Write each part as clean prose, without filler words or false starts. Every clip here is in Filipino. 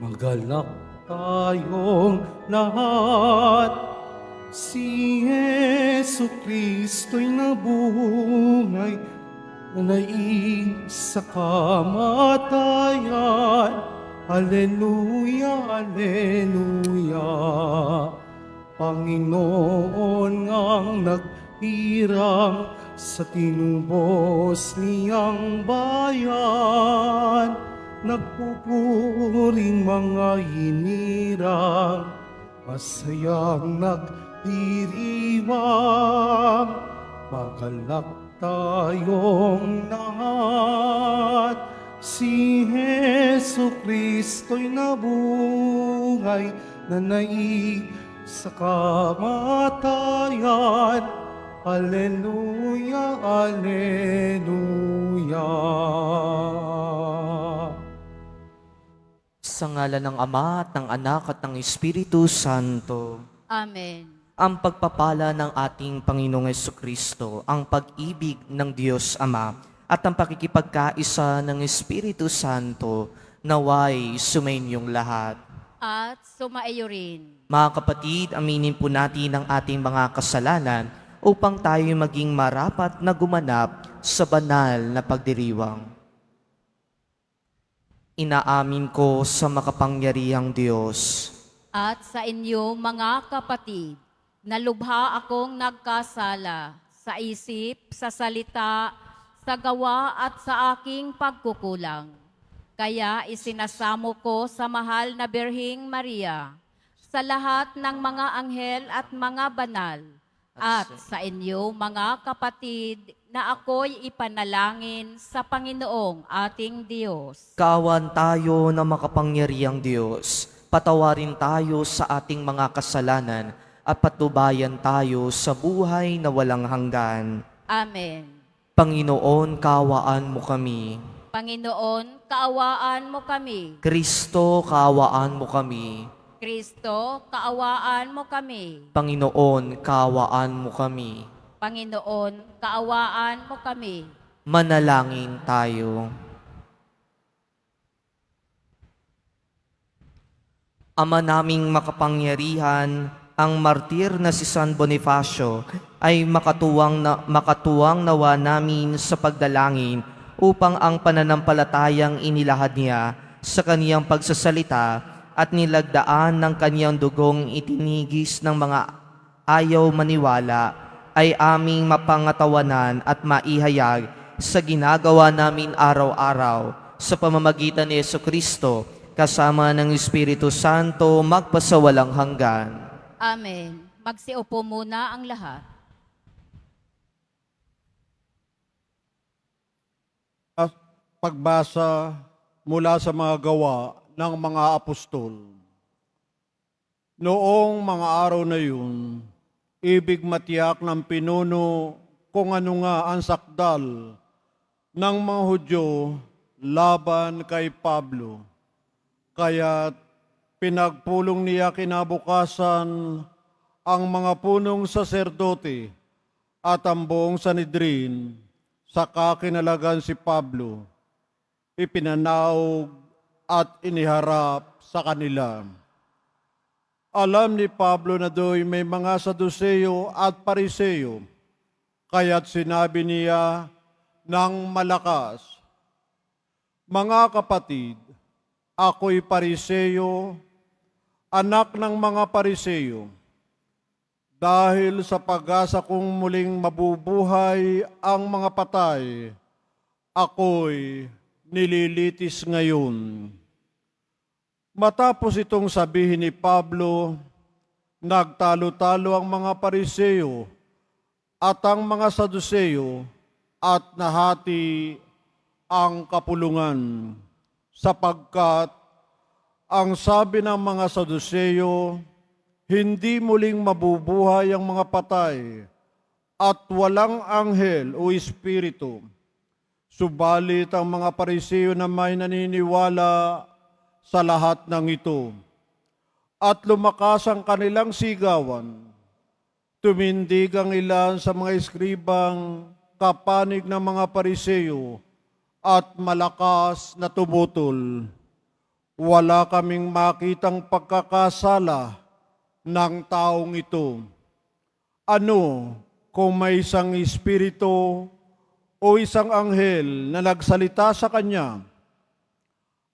Magalak tayong lahat, si Yesu Kristo'y nabuhay, nanaig sa kamatayan. Alleluia, Alleluia. Panginoon ngang naghirang sa tinubos niyang bayan, nagpupuring mga hinirang, masayang nagdiriwang. Magalak tayong lahat, si Jesu Kristo'y nabuhay, nanaig sa kamatayan. Alleluia, Alleluia. Sa ngalan ng Ama at ng Anak at ng Espiritu Santo. Amen. Ang pagpapala ng ating Panginoong Jesucristo, ang pag-ibig ng Diyos Ama, at ang pakikipagkaisa ng Espiritu Santo, naway sumainyong lahat. At sumaiyo rin. Mga kapatid, aminin po natin ang ating mga kasalanan upang tayo maging marapat na gumanap sa banal na pagdiriwang. Inaamin ko sa makapangyarihang Diyos At sa inyo mga kapatid, na lubha akong nagkasala sa isip, sa salita, sa gawa at sa aking pagkukulang. Kaya isinasamo ko sa mahal na Birhing Maria, sa lahat ng mga anghel at mga banal, at sa inyo mga kapatid, na ako'y ipanalangin sa Panginoong ating Diyos. Kawan tayo ng makapangyarihang Diyos, patawarin tayo sa ating mga kasalanan at patubayan tayo sa buhay na walang hanggan. Amen. Panginoon, kaawaan mo kami. Panginoon, kaawaan mo kami. Kristo, kaawaan mo kami. Kristo, kaawaan mo kami. Panginoon, kaawaan mo kami. Panginoon, kaawaan mo kami. Manalangin tayo. Ama naming makapangyarihan, ang martir na si San Bonifacio ay makatuwang nawa namin sa pagdalangin upang ang pananampalatayang inilahad niya sa kaniyang pagsasalita at nilagdaan ng kaniyang dugong itinigis ng mga ayaw maniwala ay aming mapangatawanan at maihayag sa ginagawa namin araw-araw sa pamamagitan ni Jesucristo kasama ng Espiritu Santo magpasawalang hanggan. Amen. Magsiupo muna ang lahat. At pagbasa mula sa mga gawa ng mga apostol. Noong mga araw na yun, ibig matiyak ng pinuno kung ano nga ang sakdal ng mga Hudyo laban kay Pablo. Kaya't pinagpulong niya kinabukasan ang mga punong saserdote at ang buong Sanhedrin sa kakinalagan si Pablo. Ipinanaog at iniharap sa kanila. Alam ni Pablo na do'y may mga Saduseyo at Pariseo, kaya't sinabi niya ng malakas, "Mga kapatid, ako'y Pariseo, anak ng mga Pariseo. Dahil sa pag-asa kong muling mabubuhay ang mga patay, ako'y nililitis ngayon." Matapos itong sabihin ni Pablo, nagtalo-talo ang mga Pariseo at ang mga Saduseyo at nahati ang kapulungan, sapagkat ang sabi ng mga Saduseyo, hindi muling mabubuhay ang mga patay at walang anghel o espiritu. Subalit ang mga Pariseo na may naniniwala sa lahat ng ito. At lumakas ang kanilang sigawan. Tumindig ang ilan sa mga eskribang kapanig ng mga Pariseo at malakas na tumutol. wala kaming makitang pagkakasala ng taong ito. Ano kung may isang espiritu o isang anghel na nagsalita sa kanya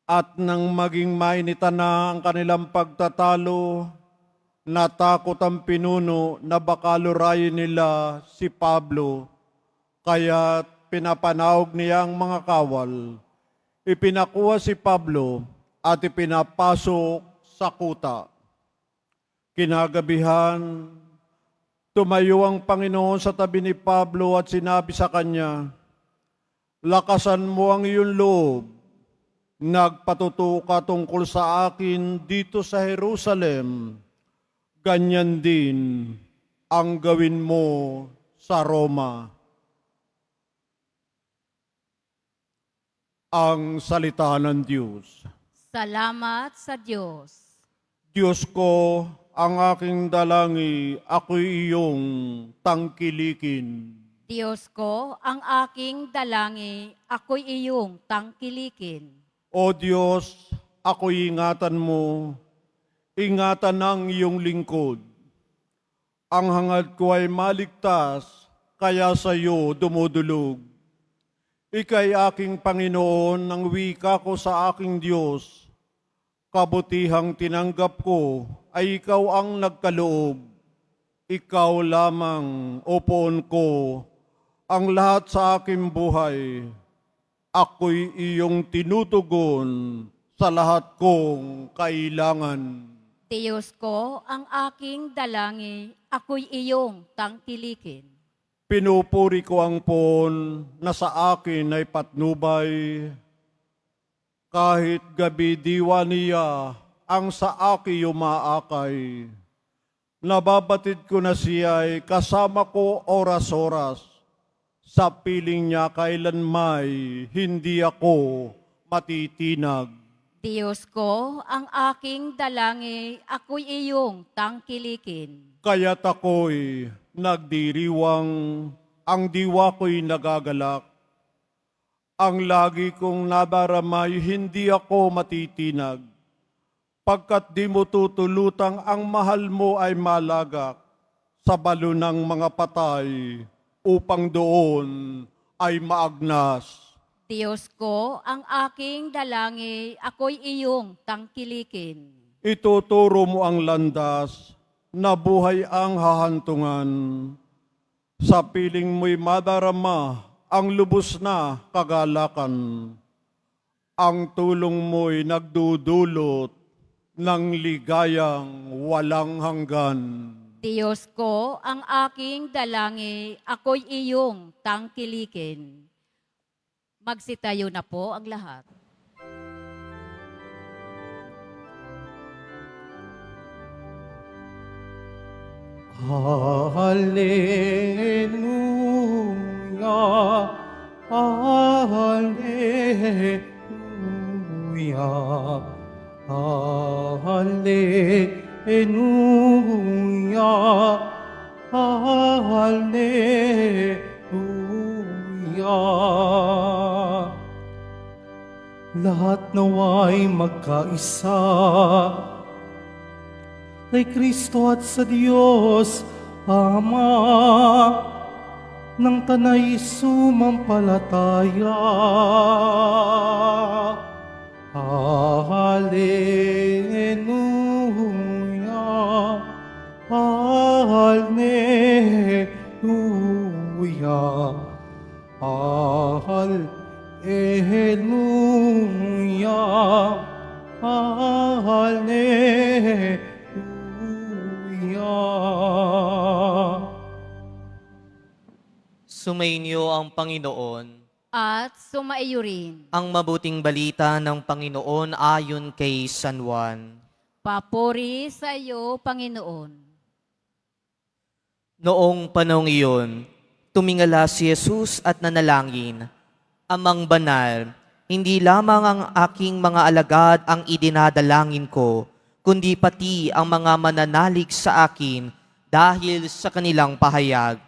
at nang maging mainitan na ang kanilang pagtatalo, natakot ang pinuno na baka lurayin nila si Pablo, kaya pinapanawag niya ang mga kawal. Ipinakuha si Pablo at ipinapasok sa kuta. Kinagabihan, tumayo ang Panginoon sa tabi ni Pablo at sinabi sa kanya, "Lakasan mo ang iyong loob. Nagpatuto ka tungkol sa akin dito sa Jerusalem. Ganyan din ang gawin mo sa Roma." Ang salita ng Diyos. Salamat sa Diyos. Diyos ko, ang aking dalangi, ako'y iyong tangkilikin. Diyos ko, ang aking dalangi, ako'y iyong tangkilikin. O Diyos, ako'y ingatan mo, ingatan ng iyong lingkod. Ang hangad ko ay maligtas, kaya sa iyo dumudulog. Ika'y aking Panginoon, ang wika ko sa aking Diyos. Kabutihang tinanggap ko ay ikaw ang nagkaloob. Ikaw lamang, o poon ko, ang lahat sa aking buhay. Ako'y iyong tinutugon sa lahat kong kailangan. Diyos ko, ang aking dalangi, ako'y iyong tangkilikin. Pinupuri ko ang poon na sa akin ay patnubay. Kahit gabi diwa niya ang sa akin umaakay. Nababatid ko na siya ay kasama ko oras-oras. Sa piling niya kailan may hindi ako matitinag. Diyos ko, ang aking dalangi, ako'y iyong tangkilikin. Kaya't ako'y nagdiriwang, ang diwa ko'y nagagalak. Ang lagi kong nabaramay, hindi ako matitinag. Pagkat di mo tutulutang ang mahal mo ay malagak sa balo ng mga patay, upang doon ay maagnas. Diyos ko, ang aking dalangi, ako'y iyong tangkilikin. Ituturo mo ang landas, na buhay ang hahantungan. Sa piling mo'y madarama ang lubos na kagalakan. Ang tulong mo'y nagdudulot ng ligayang walang hanggan. Diyos ko, ang aking dalangi, ako'y iyong tangkilikin. Magsitayo na po ang lahat. Hallelujah, Hallelujah, Hallelujah, Hallelujah. Lahat nawa'y magkaisa kay Kristo at sa Diyos Ama ng tanay sumampalataya. Hallelujah, Hallelujah, Hallelujah, Hallelujah. Sumainyo ang Panginoon. At sumaiyo rin. Ang mabuting balita ng Panginoon ayon kay San Juan. Papuri sa iyo, Panginoon. Noong panahong iyon, tumingala si Jesus at nanalangin, "Amang banal, hindi lamang ang aking mga alagad ang idinadalangin ko, kundi pati ang mga mananalig sa akin dahil sa kanilang pahayag.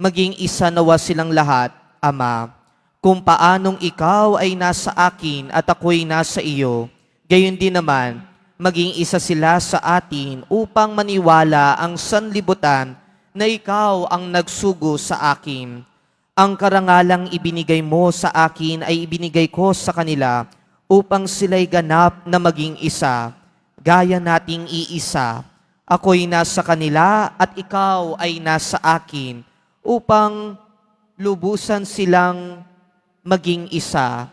Maging isa nawa silang lahat, Ama, kung paanong ikaw ay nasa akin at ako'y nasa iyo, Gayon din naman, maging isa sila sa atin upang maniwala ang sanlibutan na ikaw ang nagsugo sa akin. Ang karangalang ibinigay mo sa akin ay ibinigay ko sa kanila upang sila'y ganap na maging isa, gaya nating iisa. Ako'y nasa kanila at ikaw ay nasa akin, upang lubusan silang maging isa.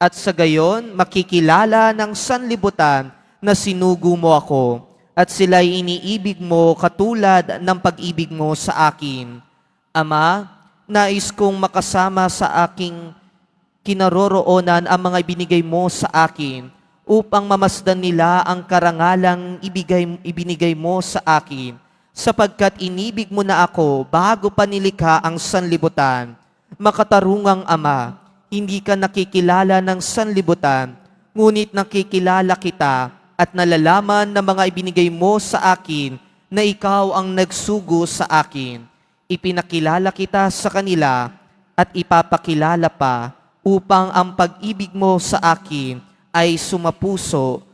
At sa gayon, makikilala ng sanlibutan na sinugo mo ako, at sila'y iniibig mo katulad ng pag-ibig mo sa akin. Ama, nais kong makasama sa aking kinaroroonan ang mga ibinigay mo sa akin upang mamasdan nila ang karangalang ibinigay mo sa akin, sapagkat inibig mo na ako bago pa nilikha ang sanlibutan. Makatarungang Ama, hindi ka nakikilala ng sanlibutan, ngunit nakikilala kita at nalalaman ng mga ibinigay mo sa akin na ikaw ang nagsugo sa akin. Ipinakilala kita sa kanila at ipapakilala pa upang ang pag-ibig mo sa akin ay sumapuso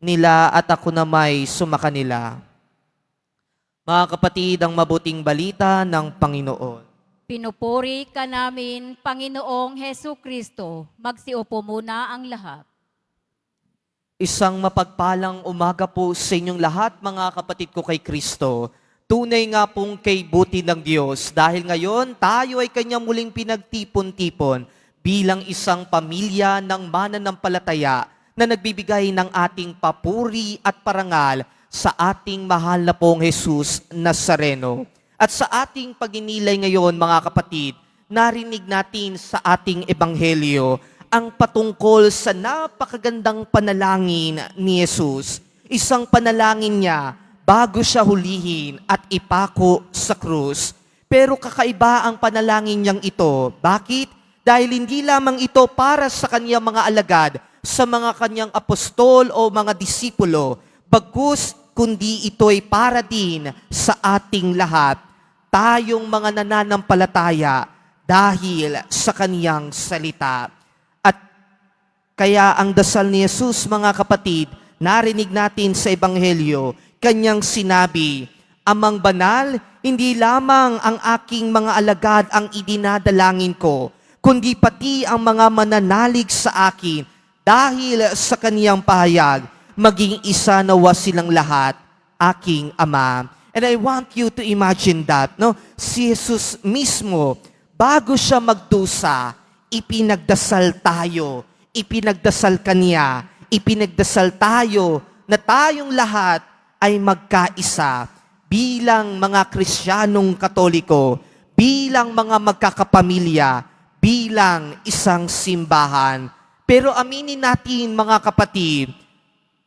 nila at ako na may sumakanila. Mga kapatid, ang mabuting balita ng Panginoon. Pinupuri ka namin, Panginoong Hesu Kristo. Magsiupo muna ang lahat. Isang mapagpalang umaga po sa inyong lahat, mga kapatid ko kay Kristo. Tunay nga pong kay buti ng Diyos dahil ngayon tayo ay Kanya muling pinagtipon-tipon bilang isang pamilya ng mananampalataya na nagbibigay ng ating papuri at parangal sa ating mahal na pong Jesus Nazareno. At sa ating paginilay ngayon, mga kapatid, narinig natin sa ating ebanghelyo ang patungkol sa napakagandang panalangin ni Jesus. Isang panalangin niya bago siya hulihin at ipako sa krus. Pero kakaiba ang panalangin niyang ito. Bakit? Dahil hindi lamang ito para sa kanyang mga alagad, sa mga kanyang apostol o mga disipulo, bagkus kundi ito'y para din sa ating lahat, tayong mga nananampalataya dahil sa kaniyang salita. At kaya ang dasal ni Jesus, mga kapatid, narinig natin sa ebanghelyo, kanyang sinabi, Amang banal, hindi lamang ang aking mga alagad ang idinadalangin ko, kundi pati ang mga mananalig sa akin dahil sa kaniyang pahayag, maging isa nawa silang lahat, aking Ama. And I want you to imagine that, no? Si Jesus mismo, bago siya magdusa, ipinagdasal tayo, ipinagdasal kaniya, ipinagdasal tayo na tayong lahat ay magkaisa bilang mga Kristiyanong Katoliko, bilang mga magkakapamilya, bilang isang simbahan. Pero aminin natin, mga kapatid,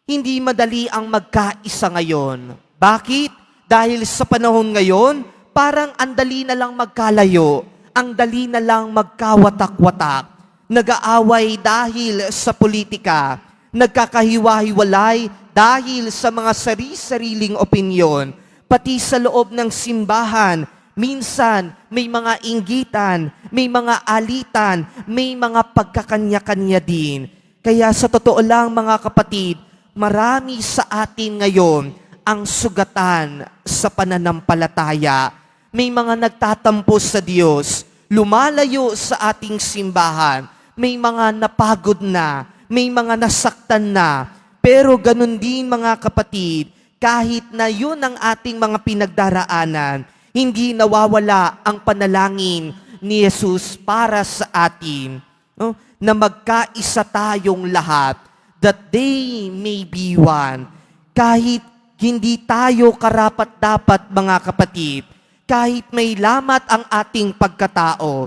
hindi madali ang magkaisa ngayon. Bakit? Dahil sa panahon ngayon, parang andali na lang magkalayo, ang dali na lang magkawatak-watak, nag-aaway dahil sa politika, nagkakahiwa-hiwalay dahil sa mga sari-sariling opinyon, pati sa loob ng simbahan, minsan may mga inggitan, may mga alitan, may mga pagkakanya-kanya din. Kaya sa totoo lang, mga kapatid, marami sa atin ngayon ang sugatan sa pananampalataya. May mga nagtatampo sa Diyos, lumalayo sa ating simbahan, may mga napagod na, may mga nasaktan na, pero ganun din, mga kapatid, kahit na yun ang ating mga pinagdaraanan, hindi nawawala ang panalangin ni Jesus para sa atin, no? Na magkaisa tayong lahat, that they may be one. Kahit hindi tayo karapat-dapat, mga kapatid, kahit may lamat ang ating pagkatao,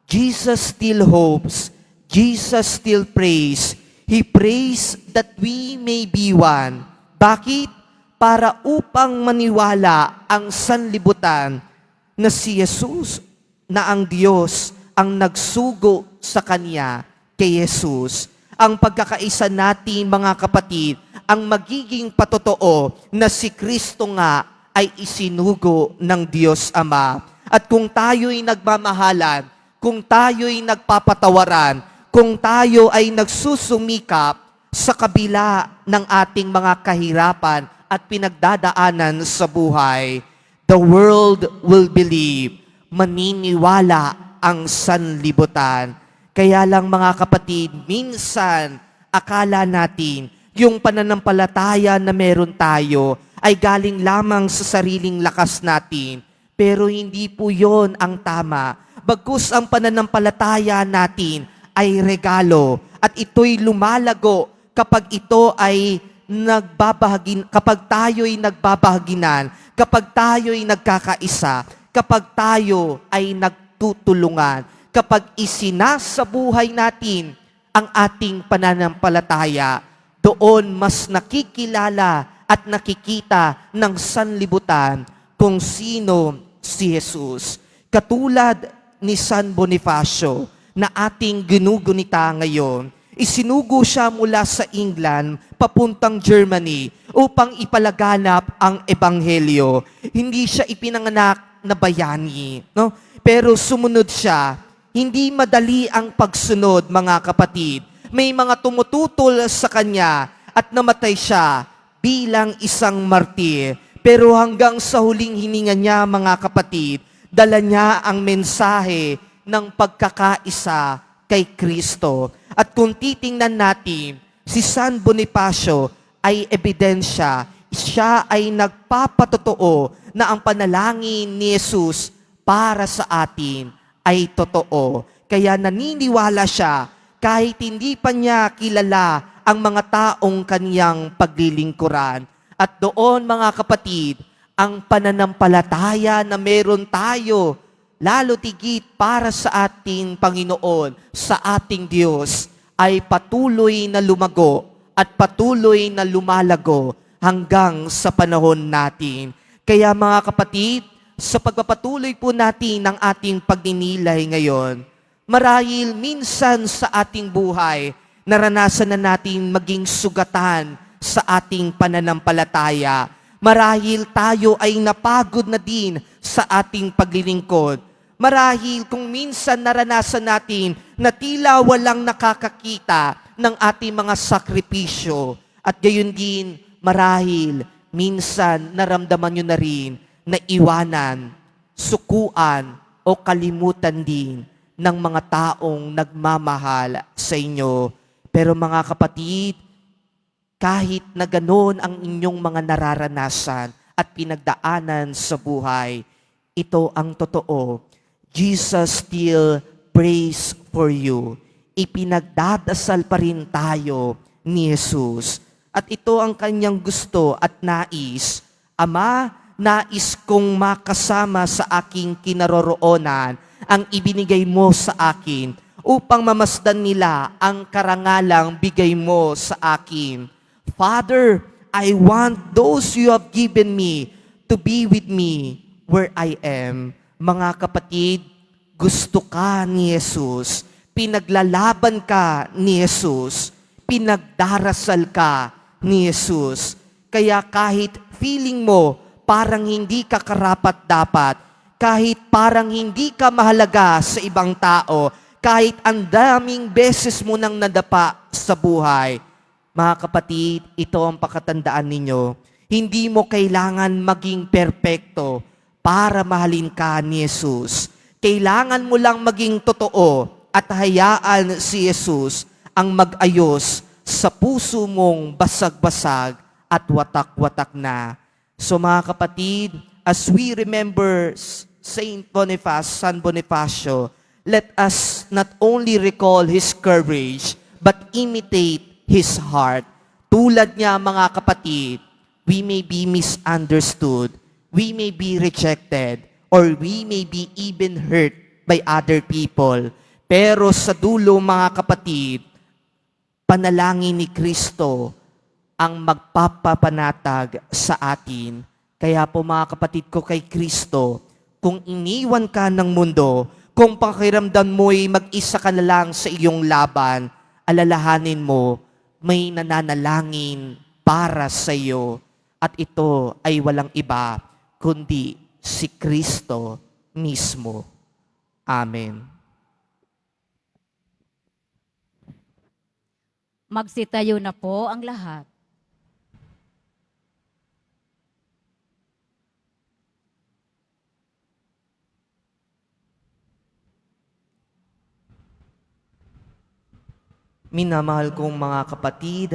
Jesus still hopes, Jesus still prays. He prays that we may be one. Bakit? Para upang maniwala ang sanlibutan na si Jesus, na ang Diyos ang nagsugo sa Kanya kay Jesus. Ang pagkakaisa natin, mga kapatid, ang magiging patotoo na si Kristo nga ay isinugo ng Diyos Ama. At kung tayo'y nagmamahalan, kung tayo'y nagpapatawaran, kung tayo ay nagsusumikap sa kabila ng ating mga kahirapan at pinagdadaanan sa buhay. The world will believe, maniniwala ang sanlibutan. Kaya lang mga kapatid, minsan akala natin yung pananampalataya na meron tayo ay galing lamang sa sariling lakas natin. Pero hindi po yon ang tama. Bagkus ang pananampalataya natin ay regalo at ito'y lumalago kapag ito ay kapag tayo'y nagbabahaginan, kapag tayo'y nagkakaisa, kapag tayo ay nagtutulungan, kapag isinasabuhay natin ang ating pananampalataya, doon mas nakikilala at nakikita ng sanlibutan kung sino si Jesus. Katulad ni San Bonifacio na ating ginugunita ngayon, isinugo siya mula sa England papuntang Germany upang ipalaganap ang ebanghelyo. Hindi siya ipinanganak na bayani, no? Pero sumunod siya. Hindi madali ang pagsunod, mga kapatid. May mga tumututol sa kanya at namatay siya bilang isang martir. Pero hanggang sa huling hininga niya, mga kapatid, dala niya ang mensahe ng pagkakaisa kay Kristo. At kung titingnan natin, si San Bonifacio ay ebidensya. Siya ay nagpapatotoo na ang panalangin ni Jesus para sa atin ay totoo. Kaya naniniwala siya kahit hindi pa niya kilala ang mga taong kaniyang paglilingkuran. At doon, mga kapatid, ang pananampalataya na meron tayo, lalo tigit para sa ating Panginoon, sa ating Diyos, ay patuloy na lumago at patuloy na lumalago hanggang sa panahon natin. Kaya mga kapatid, sa pagpapatuloy po natin ng ating pagninilay ngayon, marahil minsan sa ating buhay, naranasan na natin maging sugatan sa ating pananampalataya. Marahil tayo ay napagod na din sa ating paglilingkod. Marahil kung minsan naranasan natin na tila walang nakakakita ng ating mga sakripisyo. At gayon din, marahil minsan naramdaman nyo na rin na iwanan, sukuan o kalimutan din ng mga taong nagmamahal sa inyo. Pero mga kapatid, kahit na ganoon ang inyong mga nararanasan at pinagdaanan sa buhay, ito ang totoo. Jesus still prays for you. Ipinagdadasal pa rin tayo ni Jesus. At ito ang kanyang gusto at nais. Ama, nais kong makasama sa aking kinaroroonan ang ibinigay mo sa akin upang mamasdan nila ang karangalang bigay mo sa akin. Father, I want those you have given me to be with me where I am. Mga kapatid, gusto ka ni Jesus, pinaglalaban ka ni Jesus, pinagdarasal ka ni Jesus. Kaya kahit feeling mo parang hindi ka karapat-dapat, kahit parang hindi ka mahalaga sa ibang tao, kahit ang daming beses mo nang nadapa sa buhay, mga kapatid, ito ang pakatandaan ninyo. Hindi mo kailangan maging perpekto para mahalin ka ni Jesus. Kailangan mo lang maging totoo at hayaan si Jesus ang mag-ayos sa puso mong basag-basag at watak-watak na. So mga kapatid, as we remember Saint Boniface, San Bonifacio, let us not only recall his courage, but imitate his heart. Tulad niya, mga kapatid, we may be misunderstood, we may be rejected, or we may be even hurt by other people. Pero sa dulo, mga kapatid, panalangin ni Kristo ang magpapapanatag sa atin. Kaya po mga kapatid ko kay Kristo, kung iniwan ka ng mundo, kung pakiramdam mo'y mag-isa ka na lang sa iyong laban, alalahanin mo, may nananalangin para sa iyo. At ito ay walang iba, kundi si Kristo mismo. Amen. Magsitayo na po ang lahat. Minamahal kong mga kapatid,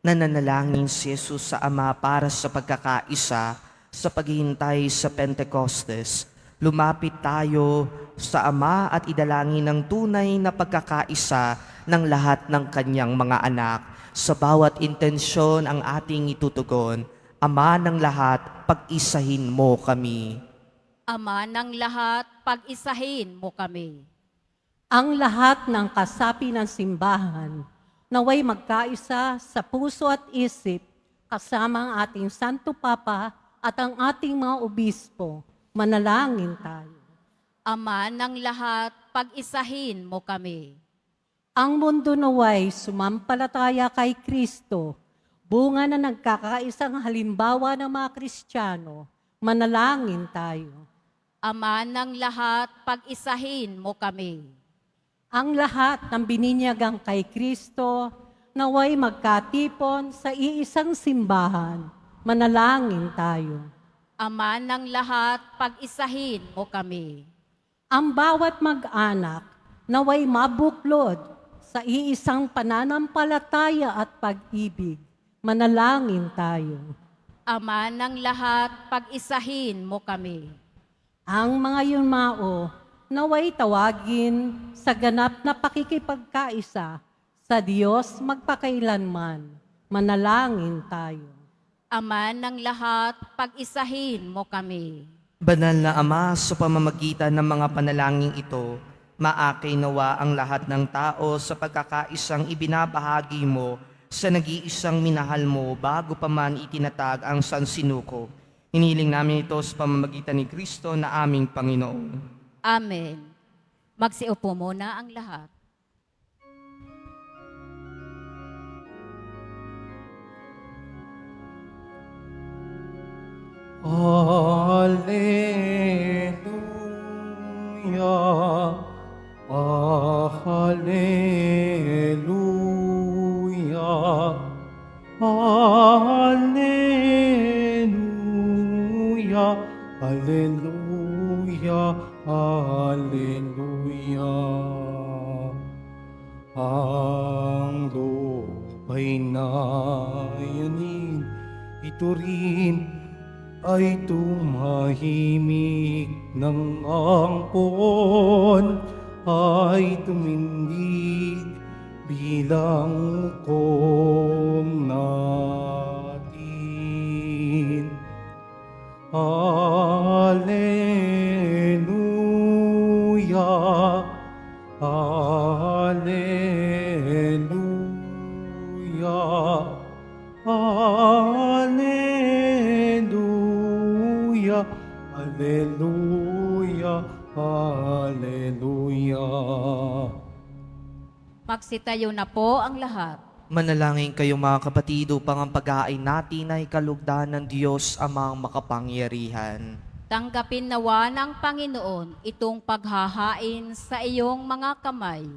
nananalangin si Jesus sa Ama para sa pagkakaisa sa paghihintay sa Pentecostes. Lumapit tayo sa Ama at idalangin ng tunay na pagkakaisa ng lahat ng kanyang mga anak. Sa bawat intensyon ang ating itutugon, Ama ng lahat, pag-isahin mo kami. Ama ng lahat, pag-isahin mo kami. Ang lahat ng kasapi ng simbahan naway magkaisa sa puso at isip kasama ang ating Santo Papa at ang ating mga obispo. Manalangin tayo. Ama ng lahat, pag-isahin mo kami. Ang mundo naway sumampalataya kay Kristo, bunga na nagkakaisang halimbawa ng mga Kristiyano. Manalangin tayo. Ama ng lahat, pag-isahin mo kami. Ang lahat ng bininyagang kay Kristo naway magkatipon sa iisang simbahan. Manalangin tayo. Ama ng lahat, pag-isahin mo kami. Ang bawat mag-anak naway mabuklod sa iisang pananampalataya at pag-ibig. Manalangin tayo. Ama ng lahat, pag-isahin mo kami. Ang mga yumao naway tawagin sa ganap na pakikipagkaisa sa Diyos magpakailanman. Manalangin tayo. Ama ng lahat, pag-isahin mo kami. Banal na Ama, sa pamamagitan ng mga panalangin ito, maakay nawa ang lahat ng tao sa pagkakaisang ibinabahagi mo sa nag-iisang minahal mo bago pa man itinatag ang sansinuko. Hiniling namin ito sa pamamagitan ni Kristo na aming Panginoon. Amen. Magsiupo muna ang lahat. Alleluia, Alleluia, Alleluia, Alleluia, Alleluia. Ang lupa'y nayanin, ito rin ay tumahimik ng angkon, ay tumindig bilang hukom natin. Alleluia, Alleluia, Alleluia, Alleluia, Alleluia. Magsitayo na po ang lahat. Manalangin kayo mga kapatid upang ang pag-aay natin ay kalugdan ng Diyos amang makapangyarihan. Tanggapin nawa ng Panginoon itong paghahain sa iyong mga kamay,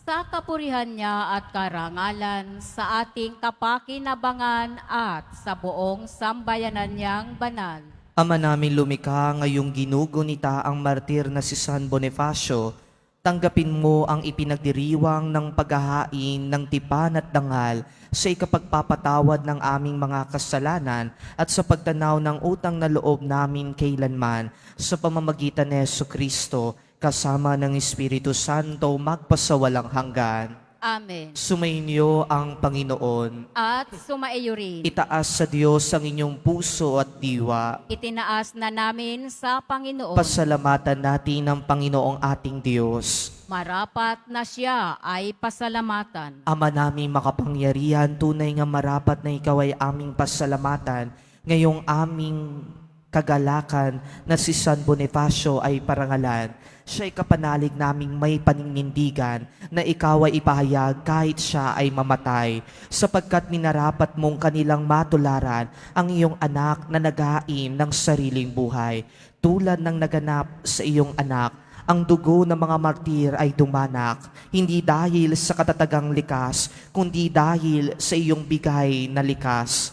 sa kapurihan niya at karangalan sa ating kapakinabangan at sa buong sambayanan niyang banal. Ama namin lumikha, ngayong ginugunita ang martir na si San Bonifacio, tanggapin mo ang ipinagdiriwang ng paghahain ng tipan at dangal sa ikapagpapatawad ng aming mga kasalanan at sa pagtanaw ng utang na loob namin kailanman sa pamamagitan ni Jesucristo kasama ng Espiritu Santo magpasawalang hanggan. Amen. Sumainyo ang Panginoon. At sumaiyo rin. Itaas sa Diyos ang inyong puso at diwa. Itinaas na namin sa Panginoon. Pasalamatan natin ang Panginoong ating Diyos. Marapat na siya ay pasalamatan. Ama naming makapangyarihan, tunay nga marapat na ikaw ay aming pasalamatan. Ngayong aming kagalakan na si San Bonifacio ay parangalan. Siya'y kapanalig naming may paninindigan na ikaw ay ipahayag kahit siya ay mamatay, sapagkat minarapat mong kanilang matularan ang iyong anak na naghain ng sariling buhay. Tulad ng naganap sa iyong anak, Ang dugo ng mga martir ay dumanak, hindi dahil sa katatagang likas, kundi dahil sa iyong bigay na lakas.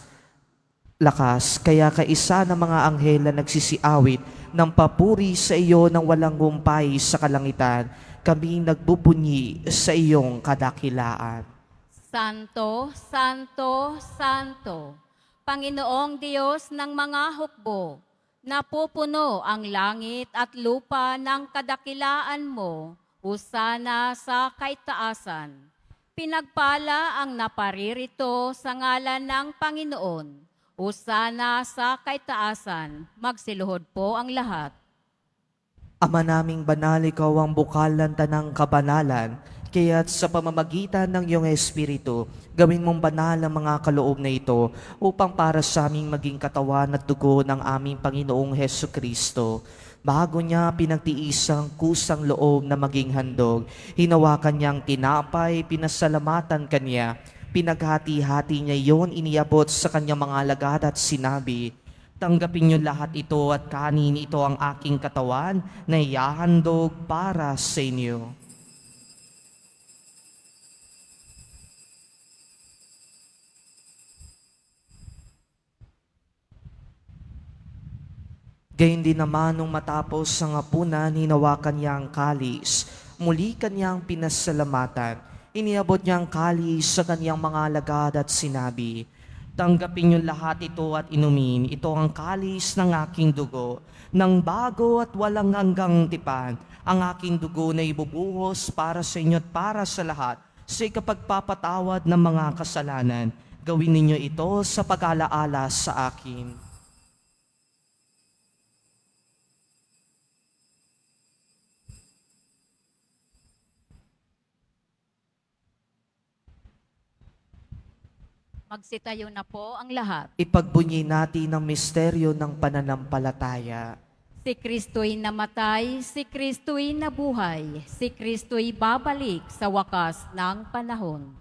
Kaya kaisa ng mga anghel na nagsisiawit ng papuri sa iyo ng walang humpay sa kalangitan, kami nagbubunyi sa iyong kadakilaan. Santo, Santo, Santo, Panginoong Diyos ng mga hukbo, napupuno ang langit at lupa ng kadakilaan mo, husana sa kaitaasan. Pinagpala ang naparirito sa ngalan ng Panginoon, husana sa kaitaasan. Magsiluhod po ang lahat. Ama naming banal, ikaw ang bukal ng tanang kabanalan, kaya't sa pamamagitan ng iyong Espiritu, gawin mong banal ang mga kaloob na ito upang para sa aming maging katawan at dugo ng aming Panginoong Heso Kristo. Bago niya pinagtiis ang kusang loob na maging handog, hinawakan niyang tinapay, pinasalamatan kanya, pinaghati-hati niya iyon, iniabot sa kanyang mga alagad at sinabi, tanggapin niyo lahat ito at kanin, ito ang aking katawan na ihahandog para sa inyo. Gayun din naman nung matapos ang hapunan, hinawakan niya ang kalis. Muli kanyang pinasalamatan. Iniabot niya ang kalis sa kanyang mga alagad at sinabi, tanggapin niyo lahat ito at inumin. Ito ang kalis ng aking dugo, ng bago at walang hanggang tipan. Ang aking dugo na ibubuhos para sa inyo at para sa lahat sa ikapagpapatawad ng mga kasalanan. Gawin ninyo ito sa pag-alaala sa akin. Magsitayo na po ang lahat. Ipagbunyi natin ang misteryo ng pananampalataya. Si Kristo'y namatay, si Kristo'y nabuhay, si Kristo'y babalik sa wakas ng panahon.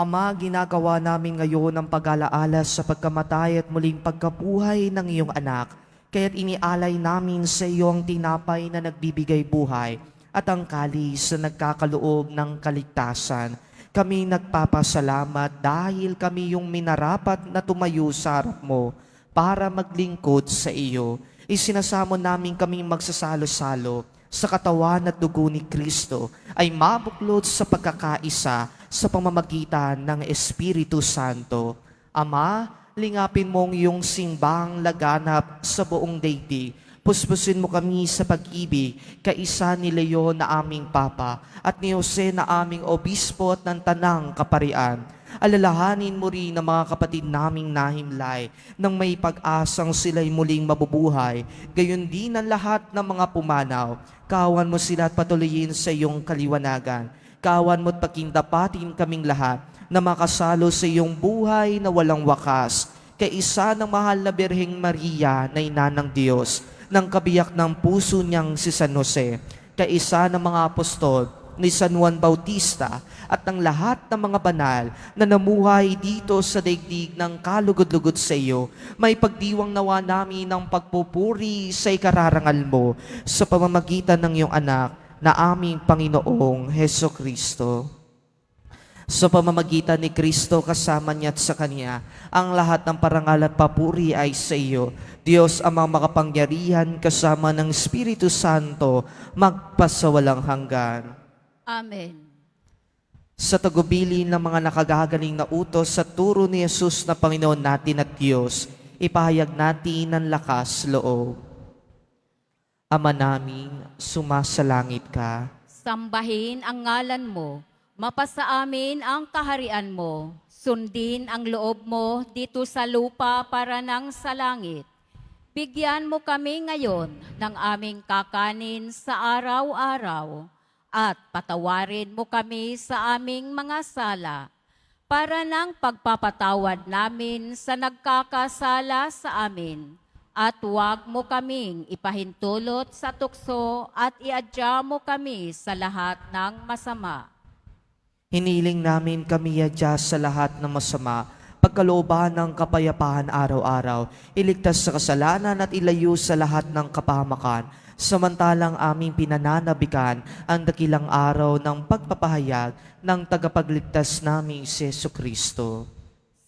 Ama, ginagawa namin ngayon ang pag-alaala sa pagkamatay at muling pagkabuhay ng iyong anak. Kaya't inialay namin sa iyo ang tinapay na nagbibigay buhay at ang kalis na nagkakaloob ng kaligtasan. Kami nagpapasalamat dahil kami yung minarapat na tumayo sa harap mo para maglingkod sa iyo. Isinasamo namin kaming magsasalo-salo sa katawan at dugo ni Kristo ay mabuklod sa pagkakaisa sa pamamagitan ng Espiritu Santo. Ama, lingapin mong iyong simbang laganap sa buong daigdig. Puspusin mo kami sa pag-ibig, kaisa ni Leo na aming Papa at ni Jose na aming Obispo at ng Tanang Kaparian. Alalahanin mo rin ang mga kapatid naming nahimlay nang may pag-asang sila'y muling mabubuhay. Gayon din ang lahat ng mga pumanaw. Kawan mo sila at patuloyin sa iyong kaliwanagan. Kawan mo at pakindapatin kaming lahat na makasalo sa iyong buhay na walang wakas. Kaisa ng mahal na Birheng Maria na ina ng Diyos, ng kabiyak ng puso niyang si San Jose, kaisa ng mga apostol ni San Juan Bautista at ng lahat ng mga banal na namuhay dito sa daigdig ng kalugod-lugod sa iyo, may pagdiwang nawa namin ng pagpupuri sa ikararangal mo sa pamamagitan ng iyong anak na aming Panginoong Heso Kristo. Sa pamamagitan ni Kristo kasama niya at sa Kanya, ang lahat ng parangal at papuri ay sa iyo, Diyos amang makapangyarihan kasama ng Espiritu Santo, magpasawalang hanggan. Amen. Sa tagubilin ng mga nakagagaling na utos sa turo ni Jesus na Panginoon natin at Diyos, ipahayag natin ang lakas loob. Ama namin, sumasalangit ka. Sambahin ang ngalan mo. Mapasa amin ang kaharian mo. Sundin ang loob mo dito sa lupa para nang sa langit. Bigyan mo kami ngayon ng aming kakanin sa araw-araw at patawarin mo kami sa aming mga sala para nang pagpapatawad namin sa nagkakasala sa amin. At huwag mo kaming ipahintulot sa tukso at iadya mo kami sa lahat ng masama. Hiniling namin kami adya sa lahat ng masama, pagkalooban ng kapayapaan araw-araw, iligtas sa kasalanan at ilayo sa lahat ng kapahamakan, Samantalang aming pinananabikan ang dakilang araw ng pagpapahayag ng tagapagligtas naming si Jesucristo.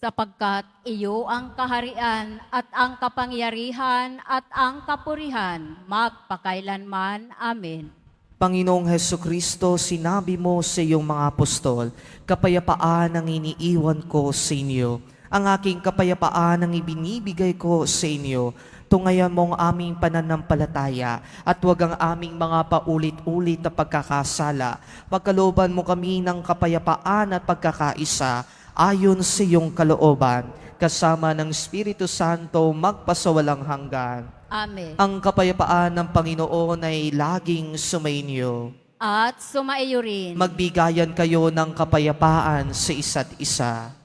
Sapagkat iyo ang kaharian at ang kapangyarihan at ang kapurihan magpakailanman. Amen. Panginoong Jesucristo, sinabi mo sa iyong mga apostol, kapayapaan ang iniiwan ko sa inyo. Ang aking kapayapaan ang ibinibigay ko sa inyo. Tungayan mo ang aming pananampalataya at huwag ang aming mga paulit-ulit na pagkakasala. Pagkalooban mo kami ng kapayapaan at pagkakaisa ayon sa iyong kalooban, kasama ng Espiritu Santo magpasawalang hanggan. Amen. Ang kapayapaan ng Panginoon ay laging sumainyo. At sumaiyo rin. Magbigayan kayo ng kapayapaan sa isa't isa.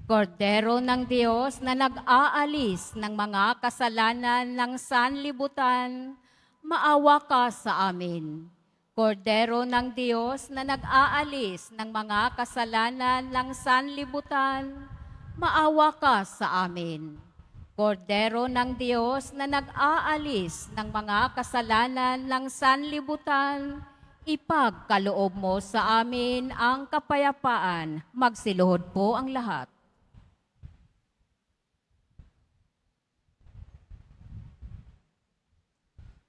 Kordero ng Diyos na nag-aalis ng mga kasalanan ng sanlibutan, maawa ka sa amin. Kordero ng Diyos na nag-aalis ng mga kasalanan ng sanlibutan, maawa ka sa amin. Kordero ng Diyos na nag-aalis ng mga kasalanan ng sanlibutan, ipagkaloob mo sa amin ang kapayapaan. Magsiluhod po ang lahat.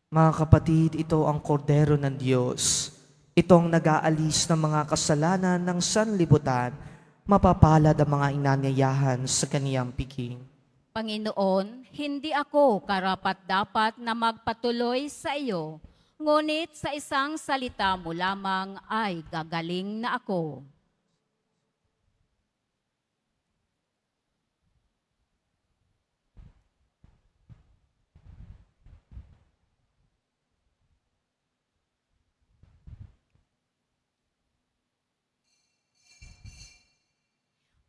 Mga kapatid, ito ang kordero ng Diyos. Ito ang nag-aalis ng mga kasalanan ng sanlibutan. Mapapalad ang mga inanyayahan sa kaniyang piking. Panginoon, hindi ako karapat-dapat na magpatuloy sa iyo, ngunit sa isang salita mo lamang ay gagaling na ako.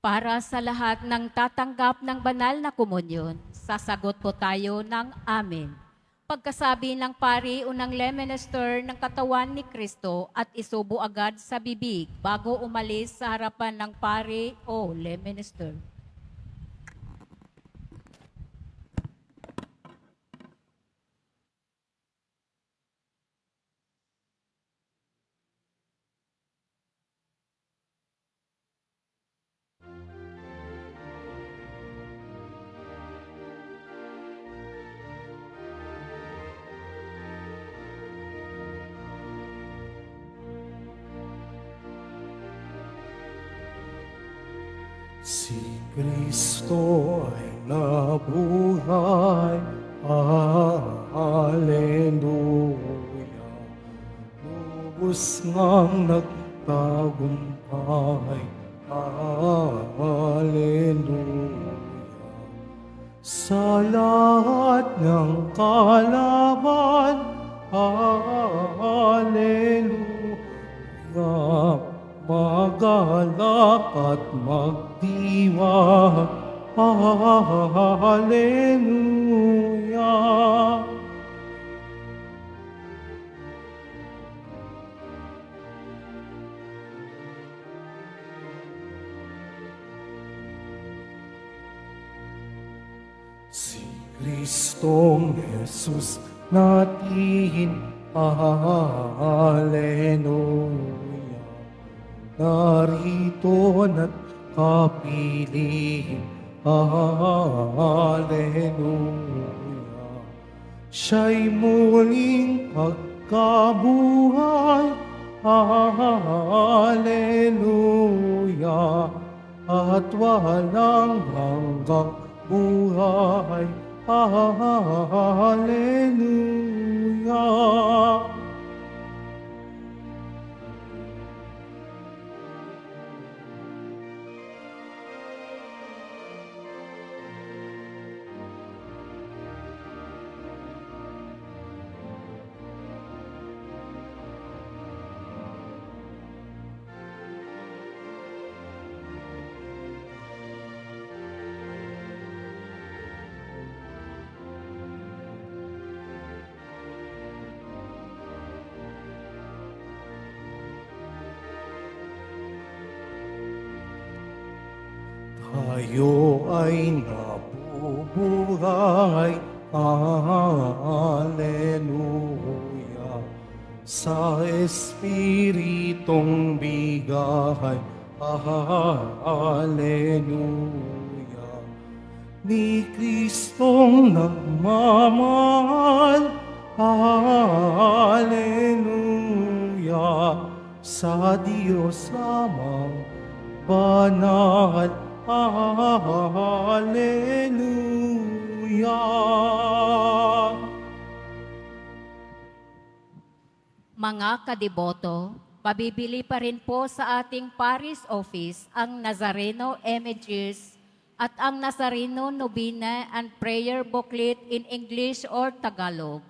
Para sa lahat ng tatanggap ng banal na komunyon, sasagot po tayo ng Amen. Pagkasabi ng pari o ng leminister ng katawan ni Kristo at isubo agad sa bibig bago umalis sa harapan ng pari o leminister. Si Kristo ay nabuhay, Hallelujah. Lubos ngang nagtagumpay, Hallelujah. Sa lahat ng kalaban, Hallelujah. Magalak at magdiwang, Hallelujah. Si Kristong Jesus natin, Hallelujah. Narito na't kapiling, Hallelujah. Siya'y muling pagkabuhay, Hallelujah. At walang hanggang buhay, Hallelujah. Tayo ay nabuhay buhay. Hallelujah. Sa Espiritong bigay. Hallelujah. Ni Kristong nagmamahal. Hallelujah. Sa Diyos amang banal. Hallelujah. Mga kadiboto, pabibili pa rin po sa ating parish office ang Nazareno Images at ang Nazareno Novena and Prayer Booklet in English or Tagalog.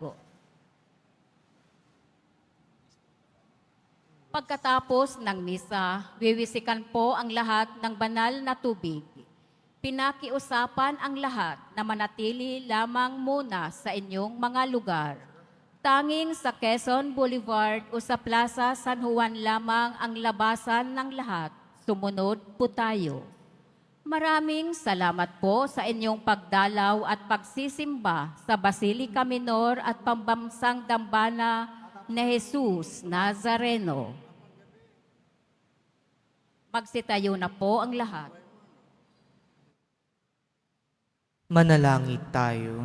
Pagkatapos ng misa, wiwisikan po ang lahat ng banal na tubig. Pinakiusapan ang lahat na manatili lamang muna sa inyong mga lugar. Tanging sa Quezon Boulevard o sa Plaza San Juan lamang ang labasan ng lahat. Sumunod po tayo. Maraming salamat po sa inyong pagdalaw at pagsisimba sa Basilica Minor at Pambamsang Dambana na Jesus Nazareno. Magsitayo na po ang lahat. Manalangin tayo.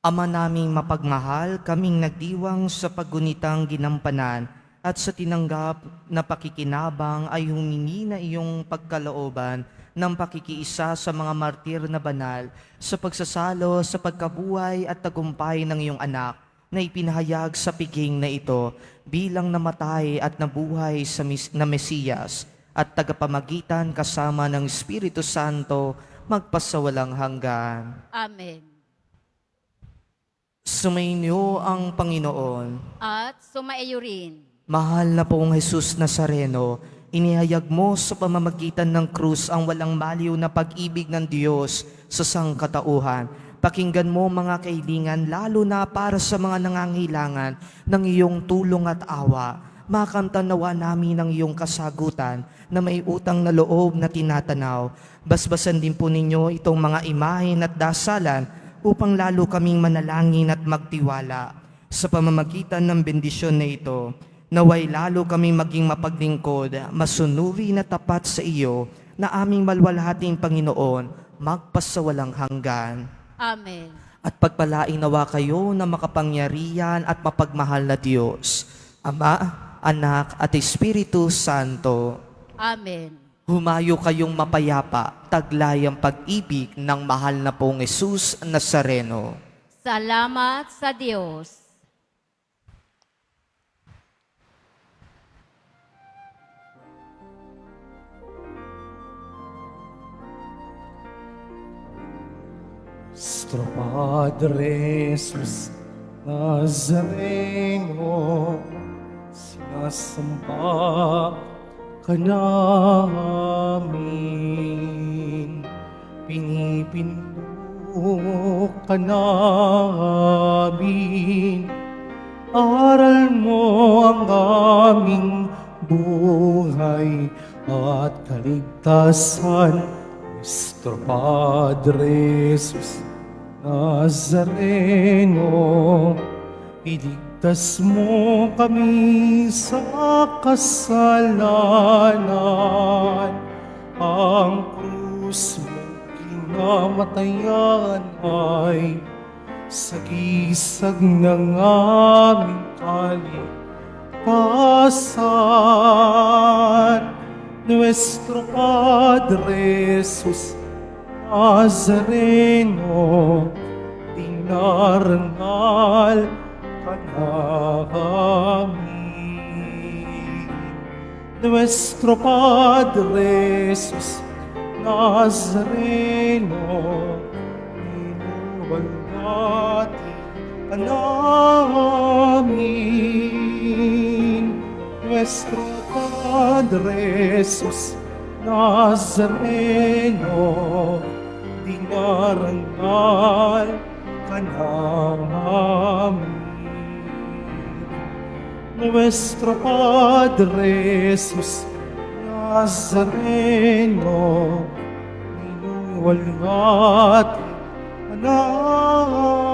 Ama naming mapagmahal, kaming nagdiwang sa paggunitang ginampanan at sa tinanggap na pakikinabang ay humingi na iyong pagkalooban ng pakikiisa sa mga martir na banal sa pagsasalo sa pagkabuhay at tagumpay ng iyong anak na ipinahayag sa piging na ito bilang namatay at nabuhay na Mesiyas at tagapamagitan kasama ng Espiritu Santo magpasawalang hanggan. Amen. Sumainyo ang Panginoon. At sumaiyo rin. Mahal na pong Jesus Nazareno, inihayag mo sa pamamagitan ng krus ang walang baliw na pag-ibig ng Diyos sa sangkatauhan. Pakinggan mo mga kaibigan, lalo na para sa mga nangangailangan ng iyong tulong at awa. Makamtan nawa namin ang iyong kasagutan na may utang na loob na tinatanaw. Basbasan din po ninyo itong mga imahen at dasalan upang lalo kaming manalangin at magtiwala. Sa pamamagitan ng bendisyon na ito, naway lalo kami maging mapaglingkod, masunuri na tapat sa iyo, na aming malwalhating Panginoon, magpasawalang hanggan. Amen. At pagpalain nawa kayo na makapangyarihan at mapagmahal na Diyos, Ama, Anak, at Espiritu Santo. Amen. Humayo kayong mapayapa, taglay ang pag-ibig ng mahal na pong Jesus Nazareno. Salamat sa Diyos. Nuestro Padre Jesus Nazareno, sinasamba ka namin, pinipindok ka namin, aral mo ang aming buhay at kaligtasan. Nuestro Padre Jesus Nazareno, iligtas mo kami sa kasalanan. Ang krus mong kinamatayan ay sagisag ng aming kaligtasan. Nuestro Padre Jesus Nazareno, dinarangal ka namin. Nuestro Padre Jesus Nazareno, dinuwalhati ka namin. Nuestro Padre Jesus Nazareno, dinarangal ka namin. Nuestro Padre Jesus Nazareno, walngat namin.